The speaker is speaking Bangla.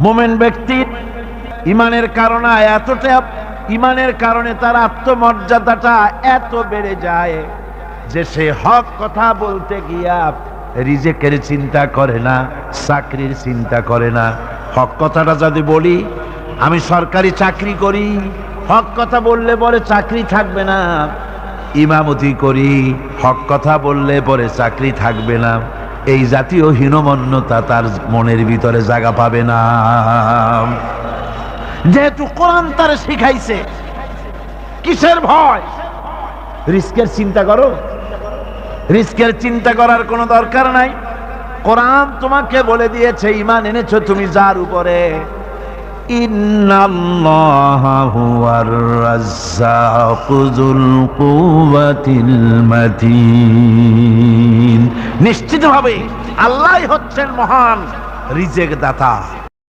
মুমিন ব্যক্তির ইমানের কারণে ইমানের কারণে তার আত্মমর্যাদাটা এত বেড়ে যায় যে সে হক কথা বলতে গিয়া রিজেকের চিন্তা করে না, চাকরির চিন্তা করে না। হক কথাটা যদি বলি, আমি সরকারি চাকরি করি, হক কথা বললে পরে চাকরি থাকবে না। ইমামতি করি, হক কথা বললে পরে চাকরি থাকবে না। এই জাতীয় হীনমন্যতা তার মনের ভিতরে জায়গা পাবে না। যেহেতু কোরআন তার শিখাইছে, কিসের ভয়? রিস্কের চিন্তা করো? রিস্কের চিন্তা করার কোনো দরকার নাই। কোরআন তোমাকে বলে দিয়েছে, ঈমান এনেছো তুমি যার উপরে, ইন্নাল্লাহা হুয়ার রাজ্জাকু যুল কুওয়াতিল মাতিন। নিশ্চিতভাবে আল্লাহই হচ্ছেন মহান রিজেক দাতা।